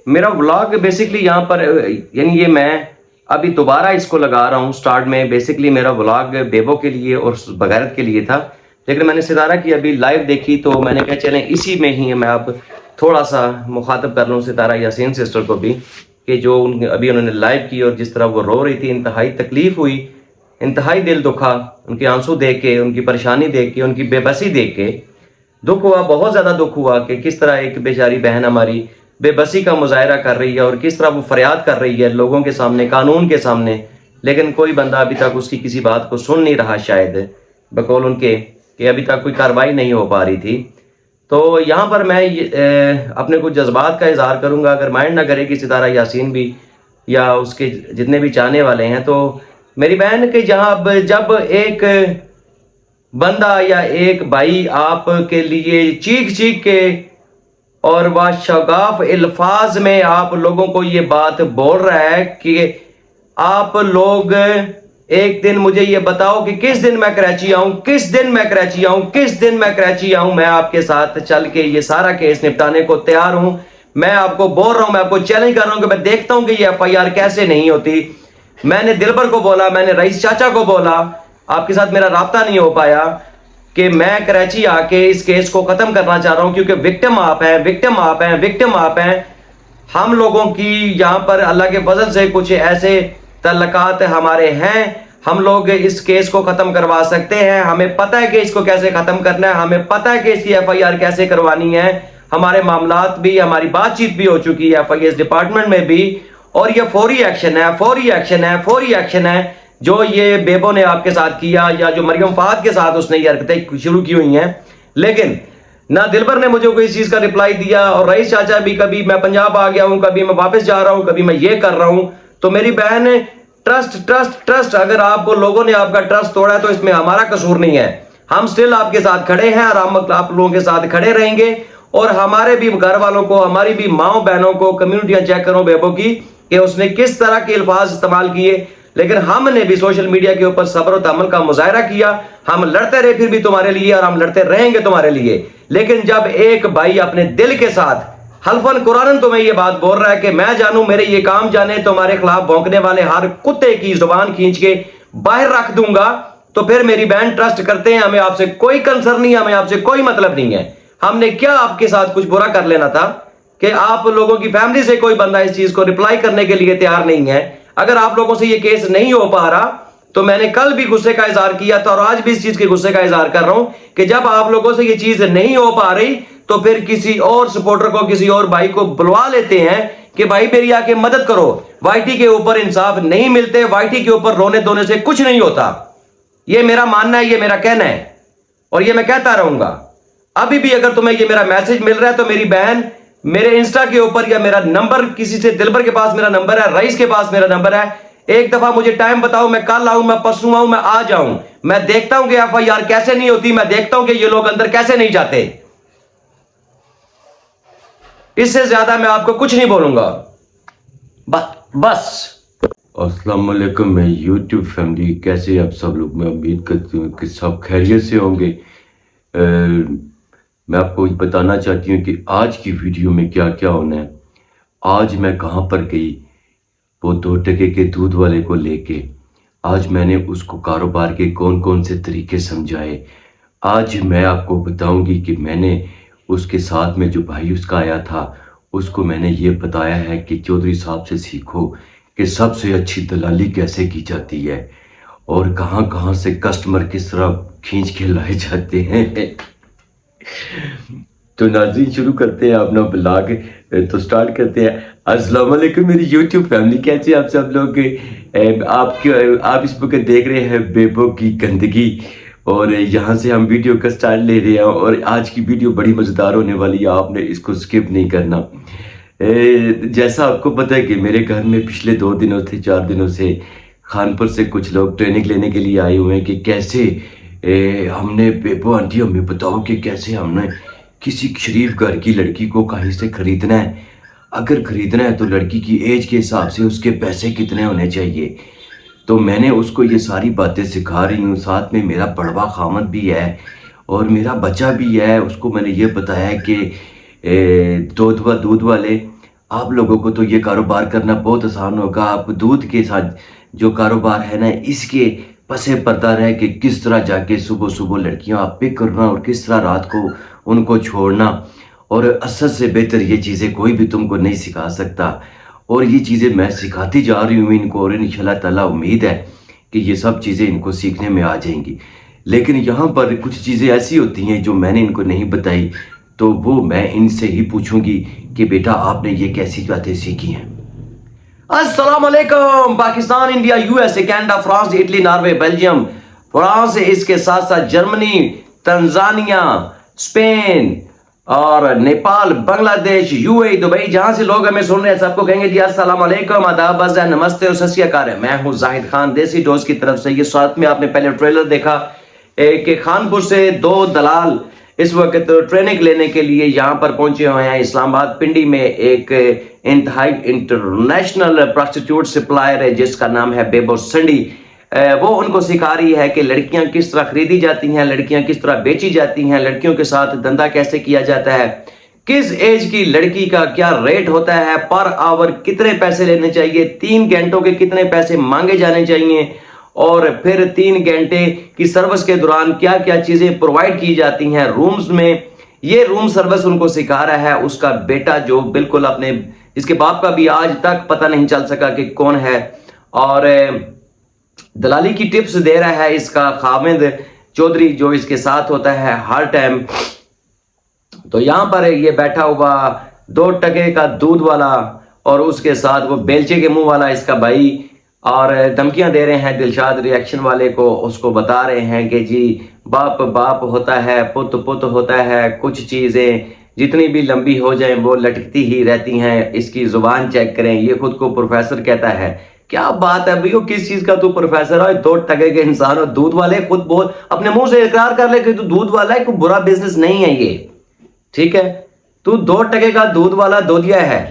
میرا vlog basically یہاں پر یعنی یہ میں ابھی دوبارہ اس کو لگا رہا ہوں سٹارٹ میں. بیسکلی میرا ولاگ بیبو کے لیے اور بغیرت کے لیے تھا, لیکن میں نے ستارہ کی ابھی لائیو دیکھی تو میں نے کہا چلیں اسی میں ہی میں اب تھوڑا سا مخاطب کر لوں ستارہ یاسین سسٹر کو بھی, کہ جو ابھی انہوں نے لائیو کی اور جس طرح وہ رو رہی تھی, انتہائی تکلیف ہوئی, انتہائی دل دکھا ان کے آنسو دیکھ کے, ان کی پریشانی دیکھ کے, ان کی بے بسی دیکھ کے. دکھ ہوا, بہت زیادہ دکھ ہوا کہ کس طرح ایک بیچاری بہن ہماری بے بسی کا مظاہرہ کر رہی ہے اور کس طرح وہ فریاد کر رہی ہے لوگوں کے سامنے, قانون کے سامنے, لیکن کوئی بندہ ابھی تک اس کی کسی بات کو سن نہیں رہا, شاید بقول ان کے کہ ابھی تک کوئی کارروائی نہیں ہو پا رہی تھی. تو یہاں پر میں اپنے کچھ جذبات کا اظہار کروں گا, اگر مائنڈ نہ کرے کہ ستارہ یاسین بھی یا اس کے جتنے بھی چاہنے والے ہیں. تو میری بہن کہ جب ایک بندہ یا ایک بھائی آپ کے لیے چیخ چیخ کے اور باشگاف الفاظ میں آپ لوگوں کو یہ بات بول رہا ہے کہ آپ لوگ ایک دن مجھے یہ بتاؤ کہ کس دن میں کراچی آؤں, کس دن میں کراچی آؤں, کس دن میں کراچی آؤں, میں آپ کے ساتھ چل کے یہ سارا کیس نپٹانے کو تیار ہوں. میں آپ کو بول رہا ہوں, میں آپ کو چیلنج کر رہا ہوں کہ میں دیکھتا ہوں کہ یہ FIR کیسے نہیں ہوتی. میں نے دلبر کو بولا, میں نے رئیس چاچا کو بولا, آپ کے ساتھ میرا رابطہ نہیں ہو پایا کہ میں کراچی آ کے اس کیس کو ختم کرنا چاہ رہا ہوں, کیونکہ وکٹم آپ ہیں, وکٹم آپ ہیں, وکٹم آپ ہیں. ہم لوگوں کی یہاں پر اللہ کے فضل سے کچھ ایسے تعلقات ہمارے ہیں, ہم لوگ اس کیس کو ختم کروا سکتے ہیں. ہمیں پتہ ہے کہ اس کو کیسے ختم کرنا ہے, ہمیں پتہ ہے کہ اس کی FIR کیسے کروانی ہے. ہمارے معاملات بھی, ہماری بات چیت بھی ہو چکی ہے FIS ڈپارٹمنٹ میں بھی, اور یہ فوری ایکشن ہے, فوری ایکشن ہے, فوری ایکشن ہے. جو یہ بیبو نے آپ کے ساتھ کیا یا جو مریم فہد کے ساتھ اس نے یہ حرکتیں شروع کی ہوئی ہیں, لیکن نہ دلبر نے مجھے کوئی چیز کا رپلائی دیا, اور رئیس چاچا بھی کبھی میں پنجاب آ گیا ہوں, کبھی میں واپس جا رہا ہوں, کبھی میں یہ کر رہا ہوں. تو میری بہن ٹرسٹ ٹرسٹ ٹرسٹ, اگر آپ کو لوگوں نے آپ کا ٹرسٹ توڑا ہے تو اس میں ہمارا قصور نہیں ہے. ہم سٹل آپ کے ساتھ کھڑے ہیں اور ہم آپ لوگوں کے ساتھ کھڑے رہیں گے. اور ہمارے بھی گھر والوں کو, ہماری بھی ماؤں بہنوں کو, کمیونٹیاں چیک کرو بیبو کی کہ اس نے کس طرح کے الفاظ استعمال کیے, لیکن ہم نے بھی سوشل میڈیا کے اوپر صبر و تحمل کا مظاہرہ کیا. ہم لڑتے رہے پھر بھی تمہارے لیے, اور ہم لڑتے رہیں گے تمہارے لیے. لیکن جب ایک بھائی اپنے دل کے ساتھ حلفاً قرآن تمہیں یہ بات بول رہا ہے کہ میں جانوں, میرے یہ کام جانے, تمہارے خلاف بھونکنے والے ہر کتے کی زبان کھینچ کے باہر رکھ دوں گا, تو پھر میری بہن ٹرسٹ کرتے ہیں, ہمیں آپ سے کوئی کنسرن نہیں, ہمیں آپ سے کوئی مطلب نہیں ہے. ہم نے کیا آپ کے ساتھ کچھ برا کر لینا تھا کہ آپ لوگوں کی فیملی سے کوئی بندہ اس چیز کو رپلائی کرنے کے لیے تیار نہیں ہے. اگر آپ لوگوں سے یہ کیس نہیں ہو پا رہا تو میں نے کل بھی غصے کا اظہار کیا تھا, اور آج بھی اس چیز کے غصے کا اظہار کر رہا ہوں کہ جب آپ لوگوں سے یہ چیز نہیں ہو پا رہی تو پھر کسی اور سپورٹر کو, کسی اور بھائی کو بلوا لیتے ہیں کہ بھائی میری آ کے مدد کرو. YT کے اوپر انصاف نہیں ملتے, YT کے اوپر رونے دھونے سے کچھ نہیں ہوتا. یہ میرا ماننا ہے, یہ میرا کہنا ہے, اور یہ میں کہتا رہوں گا. ابھی بھی اگر تمہیں یہ میرا میسج مل رہا ہے تو میری بہن میرے انسٹا کے اوپر یا میرا نمبر, کسی سے دلبر کے پاس میرا نمبر ہے, رئیس کے پاس میرا نمبر ہے, ایک دفعہ مجھے ٹائم بتاؤ, میں کل آؤں, میں پرسوں آؤں, میں آ جاؤں. میں دیکھتا ہوں کہ FIR کیسے نہیں ہوتی, میں دیکھتا ہوں کہ یہ لوگ اندر کیسے نہیں جاتے. اس سے زیادہ میں آپ کو کچھ نہیں بولوں گا. بس. السلام علیکم میں یوٹیوب فیملی, کیسے آپ سب لوگ؟ میں امید کرتی ہوں کہ سب خیریت سے ہوں گے. میں آپ کو بتانا چاہتی ہوں کہ آج کی ویڈیو میں کیا کیا ہونا ہے. آج میں کہاں پر گئی وہ 2 ٹکے کے دودھ والے کو لے کے. آج میں نے اس کو کاروبار کے کون کون سے طریقے سمجھائے. آج میں آپ کو بتاؤں گی کہ میں نے اس کے ساتھ میں جو بھائی اس کا آیا تھا اس کو میں نے یہ بتایا ہے کہ چودھری صاحب سے سیکھو کہ سب سے اچھی دلالی کیسے کی جاتی ہے, اور کہاں کہاں سے کسٹمر کس طرح کھینچ کے لائے جاتے ہیں. تو ناظرین شروع کرتے ہیں اپنا بلاگ, تو سٹارٹ کرتے ہیں. السلام علیکم میری یوٹیوب فیملی, کیسے آپ سب لوگ؟ آپ اس وقت دیکھ رہے ہیں بیبو کی گندگی, اور یہاں سے ہم ویڈیو کا سٹارٹ لے رہے ہیں, اور آج کی ویڈیو بڑی مزیدار ہونے والی ہے, آپ نے اس کو سکپ نہیں کرنا. جیسا آپ کو پتہ ہے کہ میرے گھر میں پچھلے 2 دنوں سے 4 دنوں سے خانپور سے کچھ لوگ ٹریننگ لینے کے لیے آئے ہوئے ہیں کہ کیسے ہم نے, بیبو آنٹی ہمیں بتاؤ کہ کیسے ہم نے کسی شریف گھر کی لڑکی کو کہیں سے خریدنا ہے. اگر خریدنا ہے تو لڑکی کی ایج کے حساب سے اس کے پیسے کتنے ہونے چاہیے. تو میں نے اس کو یہ ساری باتیں سکھا رہی ہوں. ساتھ میں میرا بڑوا خامد بھی ہے اور میرا بچہ بھی ہے, اس کو میں نے یہ بتایا کہ دودھ والے آپ لوگوں کو تو یہ کاروبار کرنا بہت آسان ہوگا. آپ دودھ کے ساتھ جو کاروبار ہے نا, اس کے پسے پردہ رہ کے کس طرح جا کے صبح صبح لڑکیاں آپ پک کرنا اور کس طرح رات کو ان کو چھوڑنا, اور اثر سے بہتر یہ چیزیں کوئی بھی تم کو نہیں سکھا سکتا. اور یہ چیزیں میں سکھاتی جا رہی ہوں ان کو, اور انشاءاللہ تعالیٰ امید ہے کہ یہ سب چیزیں ان کو سیکھنے میں آ جائیں گی. لیکن یہاں پر کچھ چیزیں ایسی ہوتی ہیں جو میں نے ان کو نہیں بتائی, تو وہ میں ان سے ہی پوچھوں گی کہ بیٹا آپ نے یہ کیسی باتیں سیکھی ہیں. السلام علیکم. Pakistan, India, U S A, Canada, France, Italy, Norway, Belgium, France, اس کے ساتھ ساتھ جرمنی, تنزانیہ, اسپین اور نیپال, بنگلہ دیش, یو اے, دبئی, جہاں سے لوگ ہمیں سن رہے ہیں سب کو کہیں گے جی السلام علیکم, آداب, نمستے اور ست شری اکال. میں ہوں زاہد خان دیسی ڈوز کی طرف سے. یہ ساتھ میں آپ نے پہلے ٹریلر دیکھا کہ خانپور سے 2 دلال اس وقت ٹریننگ لینے کے لیے یہاں پر پہنچے ہوئے ہیں. اسلام آباد پنڈی میں ایک انتہائی انٹرنیشنل پروسٹیٹیوٹ سپلائر ہے جس کا نام ہے بیبو سنڈی. وہ ان کو سکھا رہی ہے کہ لڑکیاں کس طرح خریدی جاتی ہیں, لڑکیاں کس طرح بیچی جاتی ہیں, لڑکیوں کے ساتھ دھندا کیسے کیا جاتا ہے, کس ایج کی لڑکی کا کیا ریٹ ہوتا ہے, پر آور کتنے پیسے لینے چاہیے, 3 گھنٹوں کے کتنے پیسے مانگے جانے چاہیے, اور پھر 3 گھنٹے کی سروس کے دوران کیا کیا چیزیں پرووائڈ کی جاتی ہیں رومز میں. یہ روم سروس ان کو سکھا رہا ہے اس کا بیٹا, جو بالکل اپنے اس کے باپ کا بھی آج تک پتہ نہیں چل سکا کہ کون ہے, اور دلالی کی ٹپس دے رہا ہے اس کا خاوند چودھری جو اس کے ساتھ ہوتا ہے ہر ٹائم. تو یہاں پر یہ بیٹھا ہوا 2 ٹکے کا دودھ والا اور اس کے ساتھ وہ بیلچے کے منہ والا اس کا بھائی, اور دھمکیاں دے رہے ہیں دلشاد ریئیکشن والے کو. اس کو بتا رہے ہیں کہ جی باپ باپ ہوتا ہے, پت پت ہوتا ہے, کچھ چیزیں جتنی بھی لمبی ہو جائیں وہ لٹکتی ہی رہتی ہیں, اس کی زبان چیک کریں. یہ خود کو پروفیسر کہتا ہے. کیا بات ہے بھائیو, کس چیز کا تو پروفیسر ہے, 2 ٹکے کے انسان اور دودھ والے. خود بہت اپنے منہ سے اقرار کر لے کہ تو دودھ والا ہے, کوئی برا بزنس نہیں ہے یہ, ٹھیک ہے. تو 2 ٹکے کا دودھ والا دودھیا ہے,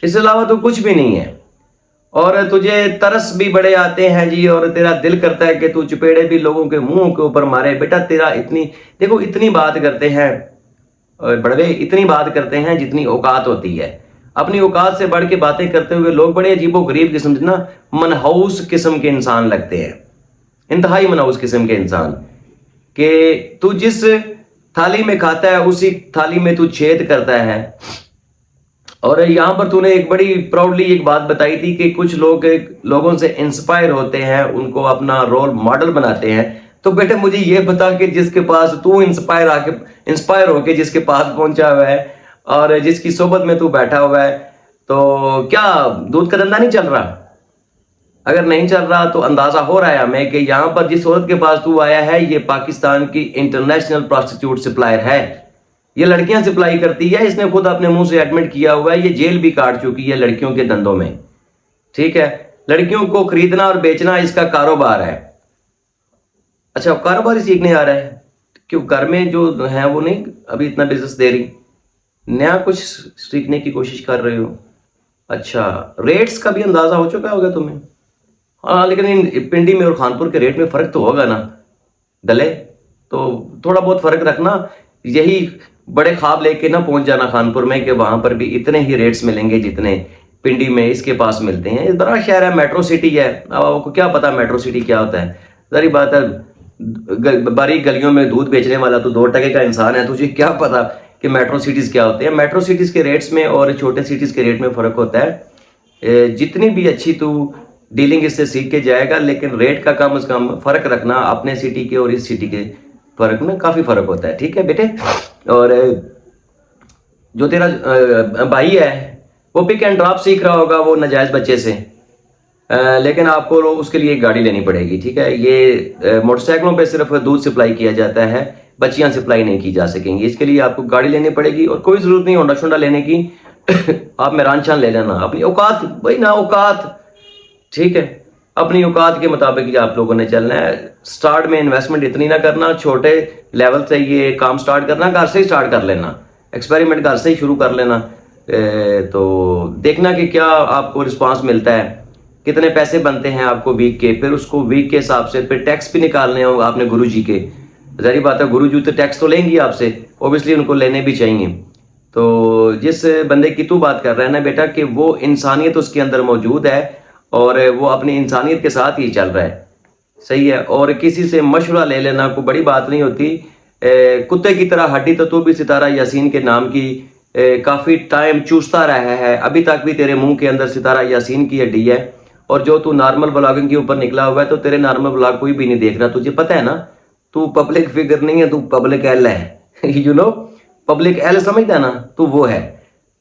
اس کے علاوہ تو کچھ بھی نہیں ہے. اور تجھے ترس بھی بڑے آتے ہیں جی, اور تیرا دل کرتا ہے کہ تو چپیڑے بھی لوگوں کے منہ کے اوپر مارے. بیٹا تیرا اتنی بات کرتے ہیں, اور بڑے اتنی بات کرتے ہیں جتنی اوقات ہوتی ہے. اپنی اوقات سے بڑھ کے باتیں کرتے ہوئے لوگ بڑے عجیب و غریب قسم سے نا منحوس قسم کے انسان لگتے ہیں, انتہائی منحوس قسم کے انسان, کہ تو جس تھالی میں کھاتا ہے اسی تھالی میں تو چھید کرتا ہے. اور یہاں پر تو نے ایک بڑی پراؤڈلی ایک بات بتائی تھی کہ کچھ لوگ لوگوں سے انسپائر ہوتے ہیں, ان کو اپنا رول ماڈل بناتے ہیں. تو بیٹے مجھے یہ بتا کہ جس کے پاس تو انسپائر ہو کے جس کے پاس پہنچا ہوا ہے اور جس کی صحبت میں تو بیٹھا ہوا ہے, تو کیا دودھ کا دھندا نہیں چل رہا؟ اگر نہیں چل رہا تو اندازہ ہو رہا ہے ہمیں کہ یہاں پر جس عورت کے پاس تو آیا ہے یہ پاکستان کی انٹرنیشنل پروسٹیٹیوٹ سپلائر ہے. یہ لڑکیاں سپلائی کرتی ہے, اس نے خود اپنے منہ سے ایڈمٹ کیا ہوا ہے. یہ جیل بھی کاٹ چکی ہے لڑکیوں کے دندوں میں, ٹھیک ہے. لڑکیوں کو خریدنا اور بیچنا اس کا کاروبار ہے. اچھا کاروبار ہی سیکھنے آ رہا ہے, کیوں گھر میں جو ہیں وہ نہیں ابھی اتنا بزنس دے رہی, نیا کچھ سیکھنے کی کوشش کر رہے ہو؟ اچھا ریٹس کا بھی اندازہ ہو چکا ہوگا تمہیں؟ ہاں لیکن پنڈی میں اور خانپور کے ریٹ میں فرق تو ہوگا نا دلے, تو تھوڑا بہت فرق رکھنا. یہی بڑے خواب لے کے نہ پہنچ جانا خانپور میں کہ وہاں پر بھی اتنے ہی ریٹس ملیں گے جتنے پنڈی میں اس کے پاس ملتے ہیں. اس بڑا شہر ہے, میٹرو سٹی ہے. اب آپ کو کیا پتا میٹرو سٹی کیا ہوتا ہے؟ ظاہر بات ہے باریک گلیوں میں دودھ بیچنے والا تو 2 ٹکے کا انسان ہے, تجھے کیا پتا کہ میٹرو سٹیز کیا ہوتے ہیں. میٹرو سٹیز کے ریٹس میں اور چھوٹے سٹیز کے ریٹ میں فرق ہوتا ہے. جتنی بھی اچھی تو ڈیلنگ اس سے سیکھ کے جائے گا, لیکن ریٹ کا کم از کم فرق رکھنا. اپنے سٹی کے اور اس سٹی کے فرق میں کافی فرق ہوتا ہے, ٹھیک ہے بیٹے. اور جو تیرا بھائی ہے وہ پک اینڈ ڈراپ سیکھ رہا ہوگا وہ ناجائز بچے سے, لیکن آپ کو اس کے لیے ایک گاڑی لینی پڑے گی, ٹھیک ہے. یہ موٹر سائیکلوں پہ صرف دودھ سپلائی کیا جاتا ہے, بچیاں سپلائی نہیں کی جا سکیں گی. اس کے لیے آپ کو گاڑی لینی پڑے گی, اور کوئی ضرورت نہیں ہونڈا شونڈا لینے کی. آپ میران چاند لے لینا, اپنی اوقات بھائی نا اوقات, ٹھیک ہے. اپنی اوقات کے مطابق ہی آپ لوگوں نے چلنا ہے. سٹارٹ میں انویسٹمنٹ اتنی نہ کرنا, چھوٹے لیول سے یہ کام سٹارٹ کرنا, گھر سے ہی سٹارٹ کر لینا, ایکسپیریمنٹ گھر سے ہی شروع کر لینا. تو دیکھنا کہ کیا آپ کو رسپانس ملتا ہے, کتنے پیسے بنتے ہیں آپ کو ویک کے. پھر اس کو ویک کے حساب سے پھر ٹیکس بھی نکالنے ہوں آپ نے گرو جی کے. ظاہر بات ہے گرو جی تو ٹیکس تو لیں گی آپ سے, اوبیسلی ان کو لینے بھی چاہیے. تو جس بندے کی تو بات کر رہا ہے نا بیٹا کہ وہ انسانیت اس کے اندر موجود ہے اور وہ اپنی انسانیت کے ساتھ ہی چل رہا ہے, صحیح ہے. اور کسی سے مشورہ لے لینا کوئی بڑی بات نہیں ہوتی. کتے کی طرح ہڈی تو بھی ستارہ یاسین کے نام کی کافی ٹائم چوستا رہا ہے, ابھی تک بھی تیرے منہ کے اندر ستارہ یاسین کی ہڈی ہے. اور جو تو نارمل بلاگنگ کے اوپر نکلا ہوا ہے تو تیرے نارمل بلاگ کوئی بھی نہیں دیکھ رہا. تجھے پتہ ہے نا تو پبلک فگر نہیں ہے, تو پبلک ایل ہے. یو نو پبلک ایل سمجھتا ہے نا, تو وہ ہے.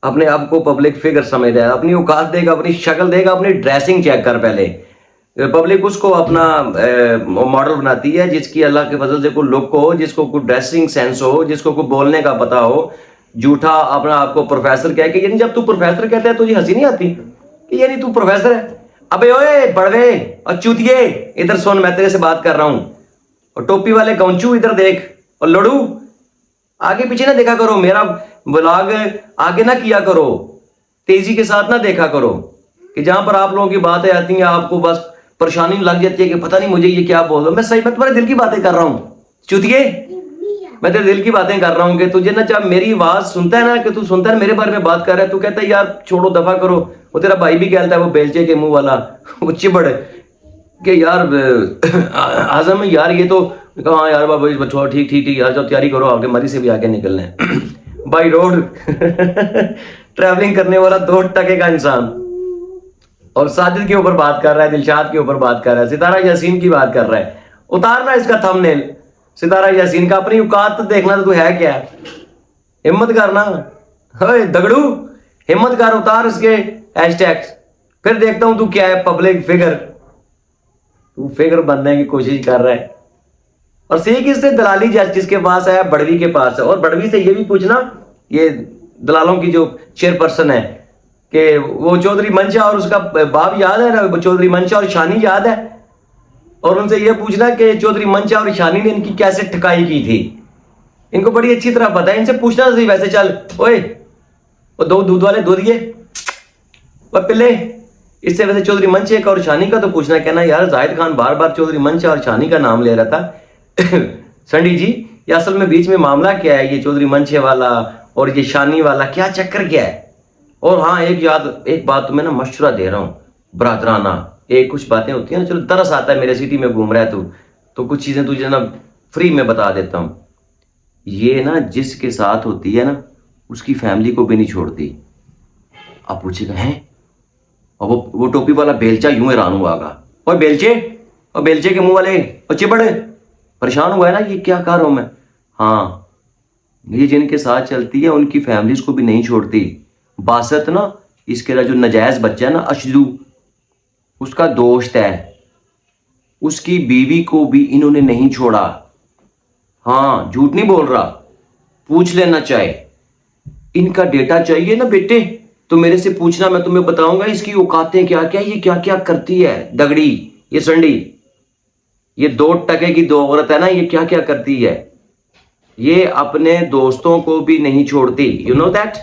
اپنے آپ کو پبلک فگر سمجھتا ہے, اپنی اوقات دے گا, اپنی شکل دے گا, اپنی ڈریسنگ چیک کر پہلے. پبلک اس کو اپنا ماڈل بناتی ہے جس کی اللہ کے فضل سے کوئی لک ہو, جس کو کوئی ڈریسنگ سینس ہو, جس کو کوئی بولنے کا پتہ ہو. جھوٹا اپنا آپ کو پروفیسر کہہ کے, یعنی جب تو پروفیسر کہتا ہے تجھے ہنسی نہیں آتی کہ یعنی تو پروفیسر ہے. ابے اوئے بڑوے اور چوتیے ادھر سن, میں تیرے سے بات کر رہا ہوں. اور ٹوپی والے گونچو ادھر دیکھ, اور لڑو آگے پیچھے نہ دیکھا کرو, میرا ولاگ آگے نہ کیا کرو, تیزی کے ساتھ نہ دیکھا کرو کہ جہاں پر آپ لوگوں کی باتیں آتی ہیں آپ کو بس پریشانی لگ جاتی ہے کہ پتہ نہیں مجھے یہ کیا بول رہا ہوں. میں صحیح میں تمہارے دل کی باتیں کر رہا ہوں چوتیے, میں تیرے دل کی باتیں کر رہا ہوں کہ تجھے نا جب میری آواز سنتا ہے نا کہ تو سنتا ہے میرے بارے میں بات کر رہا ہے, تو کہتا ہے یار چھوڑو دفع کرو. وہ تیرا بھائی بھی کہتا ہے, وہ بیلچے کے منہ والا, وہ چبڑ کہ یار اعظم یار یہ تو ہاں یار بابا بچو ٹھیک ٹھیک ٹھیک یار جب تیاری کرو آگے مری سے بھی آگے نکلنا ہے. بائی روڈ ٹریولنگ کرنے والا 2 ٹکے کا انسان, اور ساجد کے اوپر بات کر رہا ہے, دلشاد کے اوپر بات کر رہا ہے, ستارہ یاسین کی بات کر رہا ہے. اتارنا اس کا تھم نیل ستارہ یاسین کا, اپنی اوقات دیکھنا تو ہے کیا, ہمت کرنا. ہوئے دگڑو ہمت کر, اتار اس کے ہیش ٹیگس, پھر دیکھتا ہوں تو کیا ہے پبلک فگر. تو فگر بننے کی کوشش کر رہا ہے. اور سیکھ اس سے دلالی جس کے پاس ہے بڑوی کے پاس ہے. اور بڑوی سے یہ بھی پوچھنا, یہ دلالوں کی جو چیئر پرسن ہے, کہ وہ چودھری منشا اور اس کا باپ یاد ہے نا, چودھری منشا اور شانی یاد ہے, اور ان سے یہ پوچھنا کہ چودھری منشا اور شانی نے ان کی کیسے ٹھکائی کی تھی. ان کو بڑی اچھی طرح پتا ہے, ان سے پوچھنا صحیح. ویسے چل اوئے وہ 2 دودھ والے دو دیے وہ پلے, اس سے ویسے چودھری منشا کا اور شانی کا تو پوچھنا, کہنا یار زاہد خان بار بار چودھری منشا اور شانی کا نام لے رہا تھا. سنڈی جی یہ اصل میں بیچ میں معاملہ کیا ہے, یہ چودھری منشے والا اور یہ شانی والا کیا چکر کیا ہے. اور ہاں ایک بات تمہیں نا مشورہ دے رہا ہوں برادرانہ, ایک کچھ باتیں ہوتی ہیں نا, چلو درس آتا ہے میرے سٹی میں گھوم رہا ہے تو کچھ چیزیں تجھے نا فری میں بتا دیتا ہوں. یہ نا جس کے ساتھ ہوتی ہے نا اس کی فیملی کو بھی نہیں چھوڑتی. آپ پوچھے گا ہیں, اور وہ ٹوپی والا بیلچا یوں حیران ہوا گا, اور بیلچے کے منہ والے اور چبڑ پریشان ہوا ہے نا یہ کیا کر رہا ہوں میں. ہاں یہ جن کے ساتھ چلتی ہے ان کی فیملیز کو بھی نہیں چھوڑتی. باسط نا اس کے جو نجائز بچہ ہے نا اشلو, اس کا دوست ہے, اس کی بیوی کو بھی انہوں نے نہیں چھوڑا. ہاں جھوٹ نہیں بول رہا, پوچھ لینا چاہے. ان کا ڈیٹا چاہیے نا بیٹے تو میرے سے پوچھنا, میں تمہیں بتاؤں گا اس کی اوقاتیں کیا کیا, یہ کیا کیا کرتی ہے. دگڑی یہ سنڈی یہ 2 ٹکے کی 2 عورت ہے نا, یہ کیا کیا کرتی ہے. یہ اپنے دوستوں کو بھی نہیں چھوڑتی. You know that.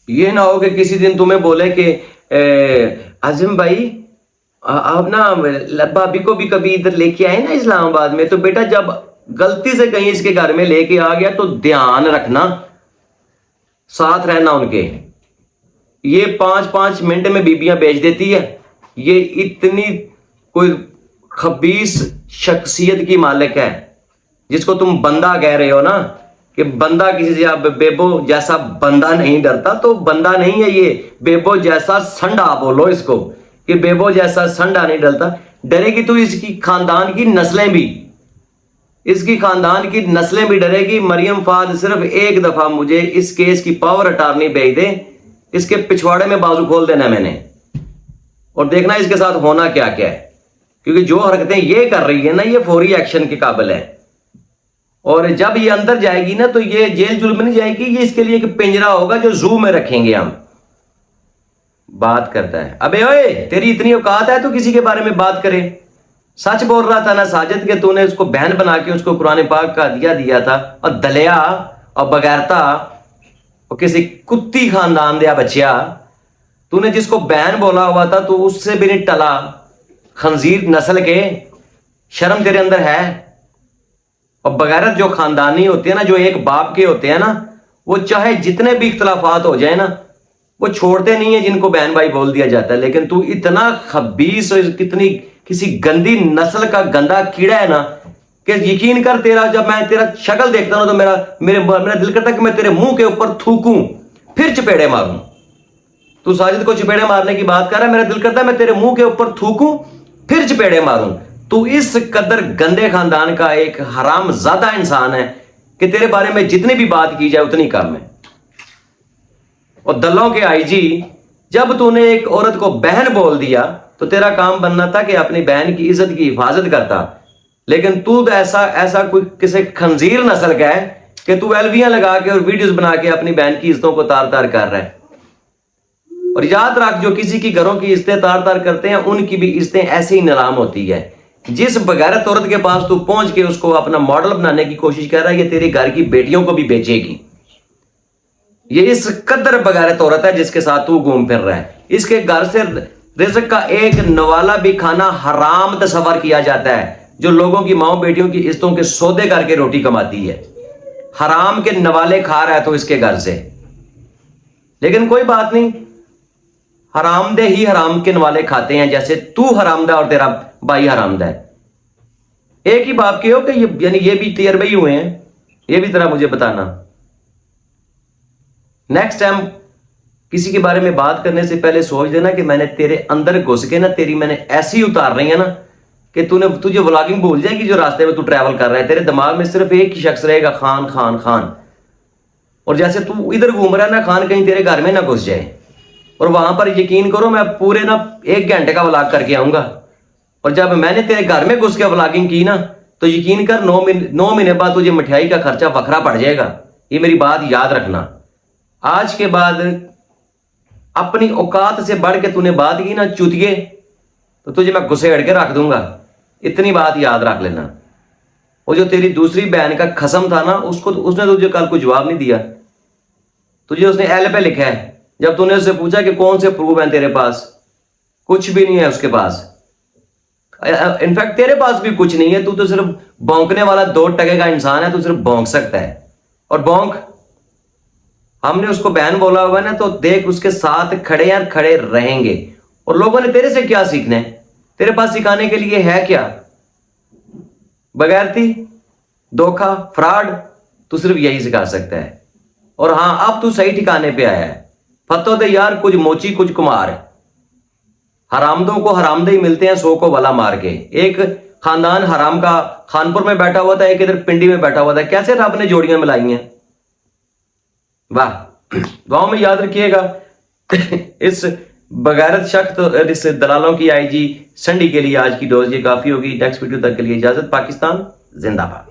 یہ نہ ہو کہ کسی دن تمہیں بولے کہ عظم بھائی آپ نا بھابھی کو بھی کبھی ادھر لے کے آئے نا اسلام آباد میں, تو بیٹا جب غلطی سے کہیں اس کے گھر میں لے کے آ گیا تو دھیان رکھنا, ساتھ رہنا ان کے. یہ 5 منٹ میں بیبیاں بیچ دیتی ہے. یہ اتنی کوئی خبیث شخصیت کی مالک ہے جس کو تم بندہ کہہ رہے ہو نا, کہ بندہ کسی سے, آپ بیبو جیسا بندہ نہیں ڈرتا تو بندہ نہیں ہے یہ, بیبو جیسا سنڈا بولو اس کو, کہ بیبو جیسا سنڈا نہیں ڈرتا. ڈرے گی تو اس کی خاندان کی نسلیں بھی, اس کی خاندان کی نسلیں بھی ڈرے گی. مریم فہد صرف ایک دفعہ مجھے اس کیس کی پاور اٹارنی بھیج دے, اس کے پچھواڑے میں بازو کھول دینا میں نے, اور دیکھنا اس کے ساتھ ہونا کیا کیا ہے. کیونکہ جو حرکتیں یہ کر رہی ہے نا یہ فوری ایکشن کے قابل ہے. اور جب یہ اندر جائے گی نا تو یہ جیل جل میں نہیں جائے گی, یہ اس کے لیے ایک پنجرا ہوگا جو زو میں رکھیں گے ہم. بات کرتا ہے, ابے اوئے تیری اتنی اوقات ہے تو کسی کے بارے میں بات کرے. سچ بول رہا تھا نا ساجد کہ تو نے اس کو بہن بنا کے اس کو قرآن پاک کا ہدیہ دیا تھا, اور دلیا اور بغیرتا اور کسی کتی خاندان دیا بچیا, تو نے جس کو بہن بولا ہوا تھا تو اس سے بھی نہیں ٹلا. خنزیر نسل کے, شرم تیرے اندر ہے. اور بغیرت جو خاندانی ہوتے ہیں نا, جو ایک باپ کے ہوتے ہیں نا, وہ چاہے جتنے بھی اختلافات ہو جائیں نا وہ چھوڑتے نہیں ہیں جن کو بہن بھائی بول دیا جاتا ہے. لیکن تو اتنا خبیث اور کتنی کسی گندی نسل کا گندا کیڑا ہے نا کہ یقین کر تیرا جب میں تیرا شکل دیکھتا ہوں تو میرا دل کرتا ہے کہ میں تیرے منہ کے اوپر تھوکوں پھر چپیڑے ماروں. تو ساجد کو چپیڑے مارنے کی بات کر رہا ہے, میرا دل کرتا ہے میں تیرے منہ کے اوپر تھوکوں پھر چپیڑے ماروں. تو اس قدر گندے خاندان کا ایک حرام زادہ انسان ہے کہ تیرے بارے میں جتنی بھی بات کی جائے اتنی کم ہے. اور دلوں کے آئی جی, جب تو نے ایک عورت کو بہن بول دیا تو تیرا کام بننا تھا کہ اپنی بہن کی عزت کی حفاظت کرتا. لیکن تو ایسا کوئی کسی خنزیر نسل کا ہے کہ تو ایلویاں لگا کے اور ویڈیوز بنا کے اپنی بہن کی عزتوں کو تار تار کر رہا ہے. اور یاد رکھ, جو کسی کی گھروں کی عزتیں تار تار کرتے ہیں ان کی بھی عزتیں ایسے ہی نیلام ہوتی ہے. جس بغیرت عورت کے پاس تو پہنچ کے اس کو اپنا ماڈل بنانے کی کوشش کر رہا ہے, یہ تیرے گھر کی بیٹیوں کو بھی بیچے گی. یہ اس قدر بغیرت عورت ہے جس کے ساتھ تو گھوم پھر رہا ہے. اس کے گھر سے رزق کا ایک نوالا بھی کھانا حرام تصور کیا جاتا ہے. جو لوگوں کی ماؤں بیٹیوں کی عزتوں کے سودے کر کے روٹی کماتی ہے, حرام کے نوالے کھا رہا ہے تو اس کے گھر سے. لیکن کوئی بات نہیں, حرام دہ ہی حرام کے نوالے کھاتے ہیں, جیسے تو حرام دہ اور تیرا بھائی حرام دہ ہے. ایک ہی باپ کے ہو کہ یعنی یہ بھی تجربے ہی ہوئے ہیں, یہ بھی ذرا مجھے بتانا. نیکسٹ ٹائم کسی کے بارے میں بات کرنے سے پہلے سوچ دینا کہ میں نے تیرے اندر گھس کے نا تیری میں نے ایسی اتار رہی ہے نا کہ تجھے ولاگنگ بھول جائے گی. جو راستے میں تو ٹریول کر رہا ہے تیرے دماغ میں صرف ایک ہی شخص رہے گا, خان خان خان. اور جیسے تو ادھر گھوم رہا ہے نا, خان کہیں تیرے گھر میں نہ گھس جائے. اور وہاں پر یقین کرو میں پورے نا 1 گھنٹے کا ولاگ کر کے آؤں گا. اور جب میں نے تیرے گھر میں گھس کے ولاگنگ کی نا تو یقین کر 9 مہینے بعد تجھے مٹھائی کا خرچہ وکھرا پڑ جائے گا. یہ میری بات یاد رکھنا. آج کے بعد اپنی اوقات سے بڑھ کے تو نے بات کی نا چوتیے, تو تجھے میں گھسیڑ کے رکھ دوں گا. اتنی بات یاد رکھ لینا. وہ جو تیری دوسری بہن کا قسم تھا نا, اس نے تجھے کل کو جواب نہیں دیا. تجھے اس نے ایل پہ لکھا ہے. جب تو نے اس سے پوچھا کہ کون سے پروف ہیں تیرے پاس, کچھ بھی نہیں ہے اس کے پاس. انفیکٹ تیرے پاس بھی کچھ نہیں ہے. تو صرف بونکنے والا 2 ٹکے کا انسان ہے. تو صرف بونک سکتا ہے. اور بونک, ہم نے اس کو بہن بولا ہوا ہے نا, تو دیکھ اس کے ساتھ کھڑے رہیں گے. اور لوگوں نے تیرے سے کیا سیکھنا ہے؟ تیرے پاس سکھانے کے لیے ہے کیا؟ بغیرتی, دھوکہ, فراڈ. تو صرف یہی سکھا سکتا ہے. اور ہاں, اب تو صحیح ٹھکانے پہ آیا ہے. فتو دے یار, کچھ موچی کچھ کمار. حرامدوں کو حرامدے ہی ملتے ہیں 100 کو والا مار کے. ایک خاندان حرام کا خانپور میں بیٹھا ہوا تھا, ایک ادھر پنڈی میں بیٹھا ہوا تھا. کیسے رب نے جوڑیاں ملائی ہیں؟ واہ. گاؤں میں یاد رکھیے گا اس بغیرت شخص, اس دلالوں کی آئی جی سنڈی کے لیے آج کی ڈوز یہ کافی ہوگی. نیکسٹ ویڈیو تک کے لیے اجازت. پاکستان زندہ باد.